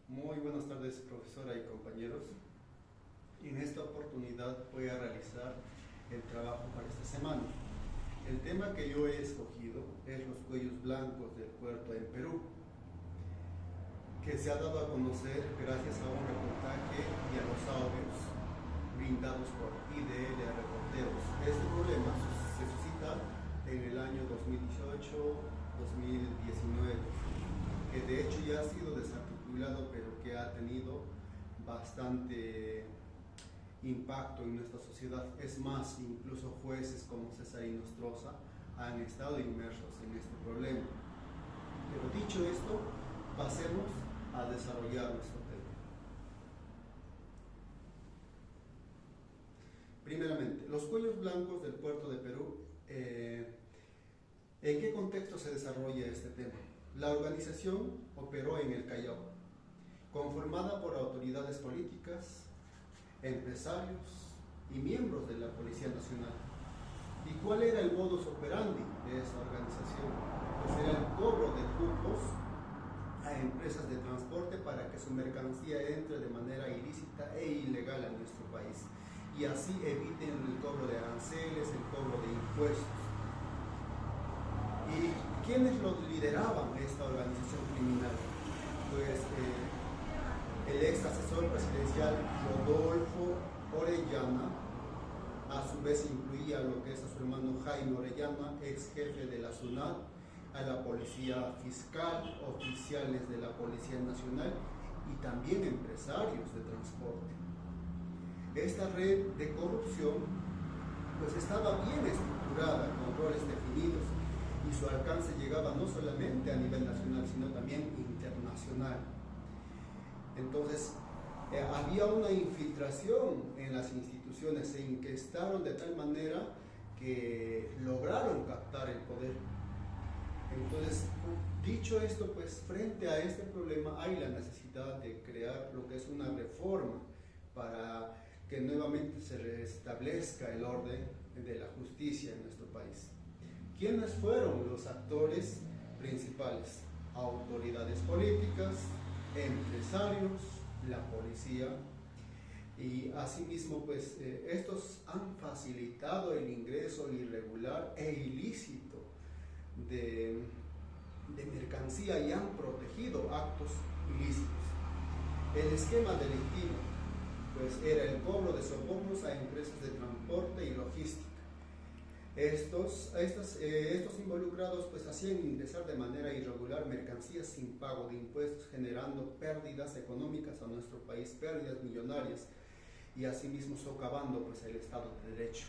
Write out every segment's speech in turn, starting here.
Muy buenas tardes, profesora y compañeros. En esta oportunidad voy a realizar el trabajo para esta semana. El tema que yo he escogido es los cuellos blancos del puerto en Perú, que se ha dado a conocer gracias a un reportaje y a los audios brindados por IDL Reporteros. Este problema se suscita en el año 2018-2019, que de hecho ya ha sido desarticulado, pero que ha tenido bastante impacto en nuestra sociedad. Es más, incluso jueces como César Inostroza han estado inmersos en este problema. Pero dicho esto, pasemos a desarrollar nuestro tema. Primeramente, los cuellos blancos del puerto de Perú. ¿En qué contexto se desarrolla este tema? La organización operó en el Callao, conformada por autoridades políticas, empresarios y miembros de la Policía Nacional. ¿Y cuál era el modus operandi de esta organización? Pues era el cobro de cupos a empresas de transporte para que su mercancía entre de manera ilícita e ilegal a nuestro país, y así eviten el cobro de aranceles, el cobro de impuestos. ¿Y quiénes lo lideraban esta organización criminal? Pues el ex asesor presidencial Rodolfo Orellana, a su vez incluía lo que es a su hermano Jaime Orellana, ex jefe de la SUNAT, a la policía fiscal, oficiales de la Policía Nacional y también empresarios de transporte. Esta red de corrupción pues estaba bien estructurada, con roles definidos, y su alcance llegaba no solamente a nivel nacional, sino también internacional. Entonces, había una infiltración en las instituciones, se inquistaron de tal manera que lograron captar el poder. Entonces, dicho esto, pues frente a este problema hay la necesidad de crear lo que es una reforma para que nuevamente se restablezca el orden de la justicia en nuestro país. ¿Quiénes fueron los actores principales? Autoridades políticas, empresarios, la policía, y asimismo pues estos han facilitado el ingreso irregular e ilícito de mercancía y han protegido actos ilícitos. El esquema delictivo pues era el cobro de sobornos a empresas de transporte y logística. Estos involucrados pues hacían ingresar de manera irregular mercancías sin pago de impuestos, generando pérdidas económicas a nuestro país, pérdidas millonarias, y asimismo socavando pues el Estado de Derecho.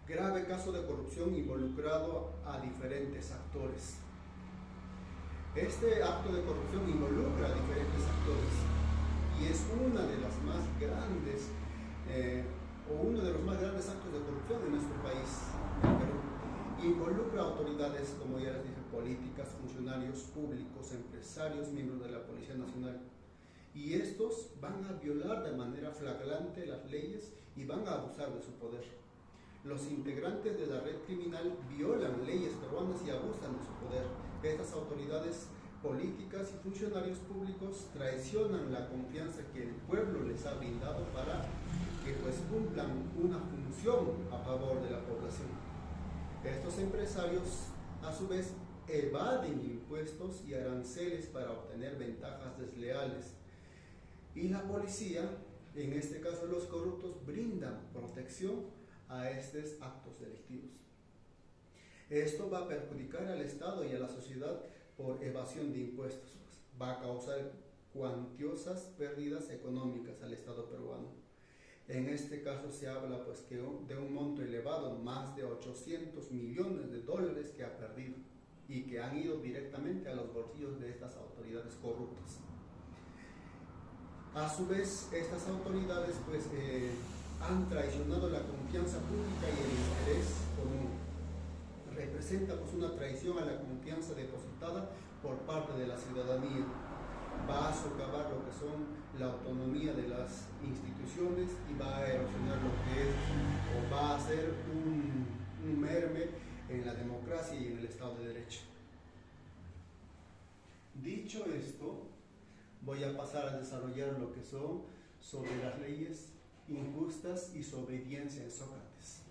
Grave caso de corrupción involucrado a diferentes actores. Este acto de corrupción involucra a diferentes actores y es una de las más grandes uno de los más grandes actos de corrupción en nuestro país, en Perú. Involucra a autoridades, como ya les dije, políticas, funcionarios públicos, empresarios, miembros de la Policía Nacional. Y estos van a violar de manera flagrante las leyes y van a abusar de su poder. Los integrantes de la red criminal violan leyes peruanas y abusan de su poder. Estas autoridades políticas y funcionarios públicos traicionan la confianza que el pueblo les ha brindado para que pues cumplan una función a favor de la población. Estos empresarios a su vez evaden impuestos y aranceles para obtener ventajas desleales, y la policía, en este caso los corruptos, brindan protección a estos actos delictivos. Esto va a perjudicar al Estado y a la sociedad por evasión de impuestos, pues, va a causar cuantiosas pérdidas económicas al Estado peruano. En este caso se habla pues que de un monto elevado, más de 800 millones de dólares que ha perdido y que han ido directamente a los bolsillos de estas autoridades corruptas. A su vez, estas autoridades pues han traicionado la confianza pública y el interés común. Representa pues una traición a la confianza depositada por parte de la ciudadanía. Va a socavar lo que son la autonomía de las instituciones y va a erosionar lo que es, o va a hacer un merme en la democracia y en el Estado de Derecho. Dicho esto, voy a pasar a desarrollar lo que son sobre las leyes injustas y su obediencia en Sócrates.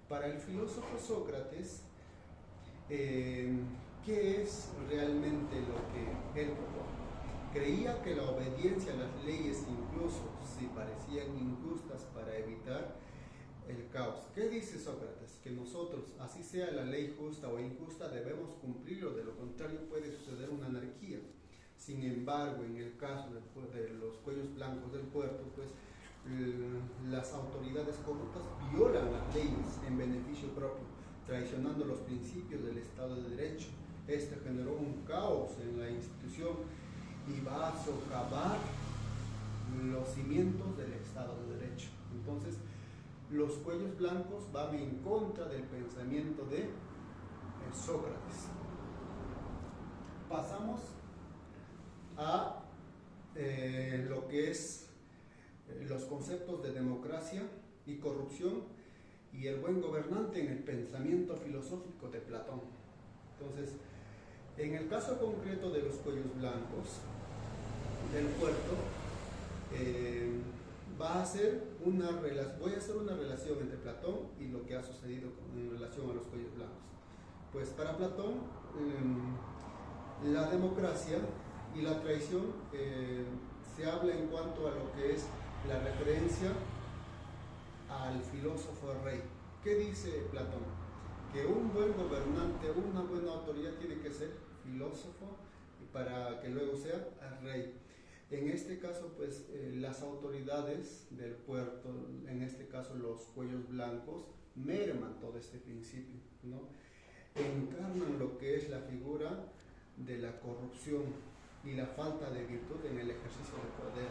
Para el filósofo Sócrates, ¿qué es realmente lo que él propone? Creía que la obediencia a las leyes, incluso si parecían injustas, para evitar el caos. ¿Qué dice Sócrates? Que nosotros, así sea la ley justa o injusta, debemos cumplirlo, de lo contrario puede suceder una anarquía. Sin embargo, en el caso de los cuellos blancos del puerto, pues las autoridades corruptas violan las leyes en beneficio propio, traicionando los principios del Estado de Derecho. Este generó un caos en la institución y va a socavar los cimientos del Estado de Derecho. Entonces, los cuellos blancos van en contra del pensamiento de Sócrates. Pasamos a lo que es los conceptos de democracia y corrupción y el buen gobernante en el pensamiento filosófico de Platón. Entonces, en el caso concreto de los cuellos blancos del puerto, voy a hacer una relación entre Platón y lo que ha sucedido en relación a los cuellos blancos. Pues para Platón, la democracia y la traición se habla en cuanto a lo que es la referencia al filósofo rey. ¿Qué dice Platón? Que un buen gobernante, una buena autoridad tiene que ser filósofo para que luego sea rey. En este caso, pues las autoridades del puerto, en este caso los cuellos blancos, merman todo este principio, ¿no? Encarnan lo que es la figura de la corrupción y la falta de virtud en el ejercicio del poder.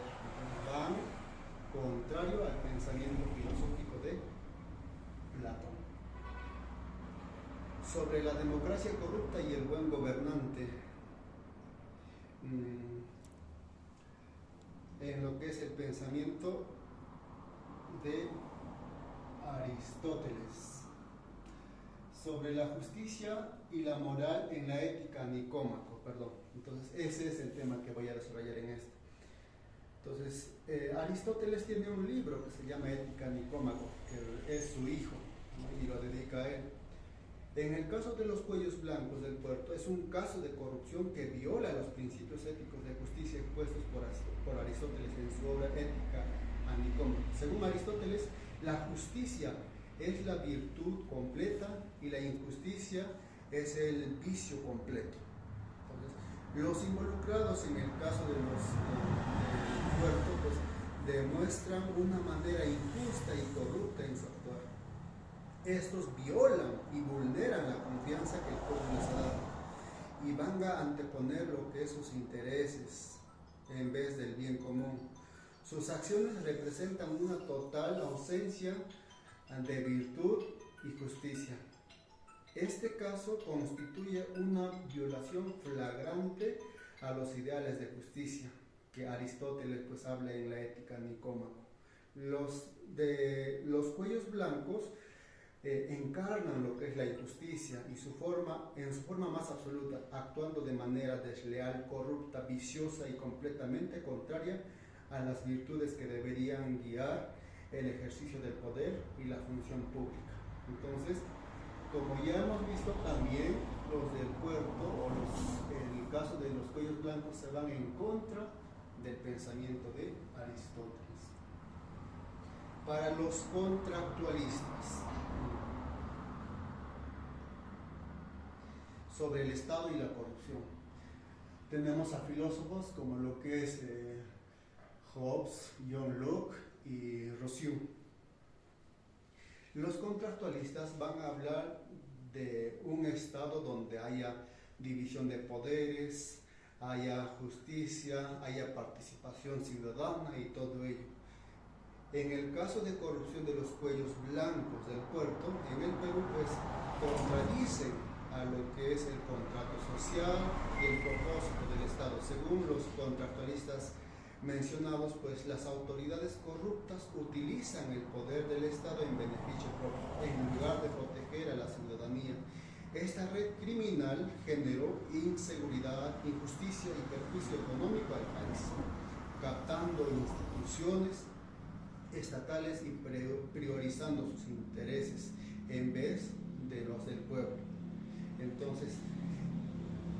Van contrario al pensamiento filosófico de Platón. Sobre la democracia corrupta y el buen gobernante, en lo que es el pensamiento de Aristóteles, sobre la justicia y la moral en la ética Nicómaco, perdón. Entonces, ese es el tema que voy a desarrollar en esto. Entonces, Aristóteles tiene un libro que se llama Ética Nicómaco, que es su hijo, ¿no? Y lo dedica a él. En el caso de los cuellos blancos del puerto, es un caso de corrupción que viola los principios éticos de justicia expuestos por Aristóteles en su obra Ética a Nicómaco. Según Aristóteles, la justicia es la virtud completa y la injusticia es el vicio completo. Entonces, los involucrados en el caso de los puerto, pues demuestran una manera injusta y corrupta en su actuar. Estos violan y vulneran la confianza que el pueblo les ha dado y van a anteponer lo que es sus intereses en vez del bien común. Sus acciones representan una total ausencia de virtud y justicia. Este caso constituye una violación flagrante a los ideales de justicia que Aristóteles pues habla en la Ética Nicómaco. Los cuellos blancos encarnan lo que es la injusticia y en su forma más absoluta, actuando de manera desleal, corrupta, viciosa y completamente contraria a las virtudes que deberían guiar el ejercicio del poder y la función pública. Entonces, como ya hemos visto, también los del puerto o el caso de los cuellos blancos se van en contra del pensamiento de Aristóteles. Para los contractualistas, sobre el Estado y la corrupción, tenemos a filósofos como lo que es Hobbes, John Locke y Rousseau. Los contractualistas van a hablar de un Estado donde haya división de poderes, haya justicia, haya participación ciudadana y todo ello. En el caso de corrupción de los cuellos blancos del puerto, en el Perú, pues contradicen a lo que es el contrato social y el propósito del Estado. Según los contractualistas mencionados, pues las autoridades corruptas utilizan el poder del Estado en beneficio propio, en lugar de proteger a la ciudadanía. Esta red criminal generó inseguridad, injusticia y perjuicio económico al país, captando instituciones estatales y priorizando sus intereses en vez de los del pueblo. Entonces,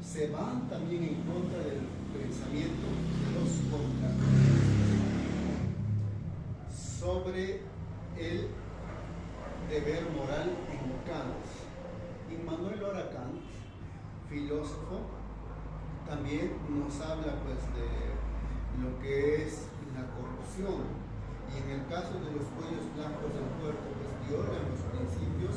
se van también en contra del pensamiento de los contrarios sobre el deber moral en Kant. Immanuel Lora Kant, filósofo, también nos habla pues de lo que es la corrupción, y en el caso de los cuellos blancos del puerto pues violan los principios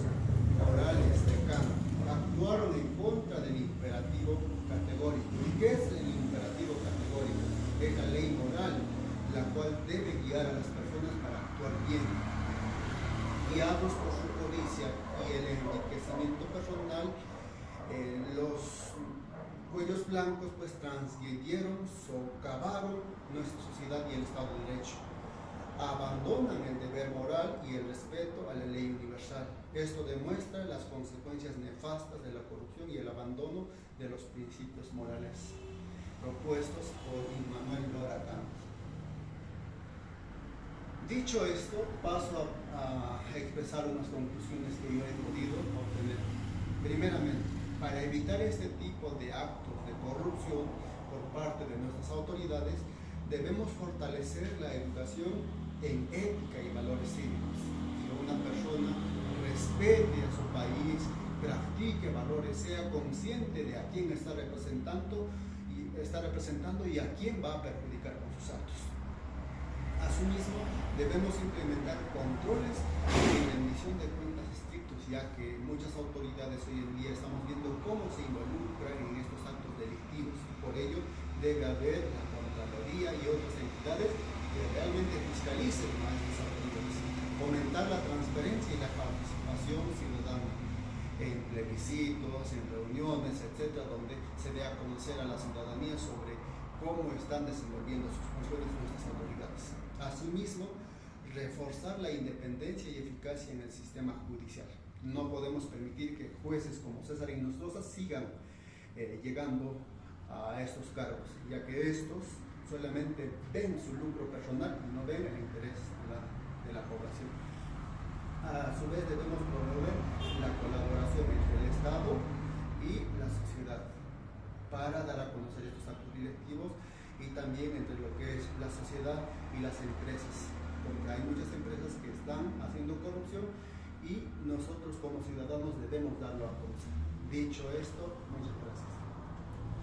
morales de Kant. Actuaron en contra del imperativo categórico. ¿Y qué es el imperativo categórico? Es la ley moral, la cual debe guiar a las personas para actuar bien. Guiados por su codicia y el enriquecimiento personal, los cuellos blancos pues transgredieron, socavaron nuestra sociedad y el Estado de Derecho. Abandonan el deber moral y el respeto a la ley universal. Esto demuestra las consecuencias nefastas de la corrupción y el abandono de los principios morales propuestos por Immanuel Lora Kant. Dicho esto, paso a expresar unas conclusiones que yo he podido obtener. Primeramente, para evitar este tipo de actos de corrupción por parte de nuestras autoridades, debemos fortalecer la educación en ética y valores cívicos. Que una persona respete a su país, practique valores, sea consciente de a quién está representando y a quién va a perjudicar con sus actos. Asimismo, debemos implementar controles y rendición de cuentas estrictos, ya que muchas autoridades hoy en día estamos viendo cómo se involucran en estos actos delictivos. Por ello, debe haber la Contraloría y otras entidades que realmente fiscalicen a estas autoridades. Fomentar la transparencia y la participación ciudadana en plebiscitos, en reuniones, etcétera, donde se dé a conocer a la ciudadanía sobre cómo están desenvolviendo sus funciones nuestras autoridades. Asimismo, reforzar la independencia y eficacia en el sistema judicial. No podemos permitir que jueces como César Inostroza sigan llegando a estos cargos, ya que estos solamente ven su lucro personal y no ven el interés de la población. A su vez, debemos promover la colaboración entre el Estado y la sociedad para dar a conocer estos actos directivos, y también entre lo que es la sociedad y las empresas, porque hay muchas empresas que están haciendo corrupción y nosotros como ciudadanos debemos darlo a conocer. Dicho esto, muchas gracias.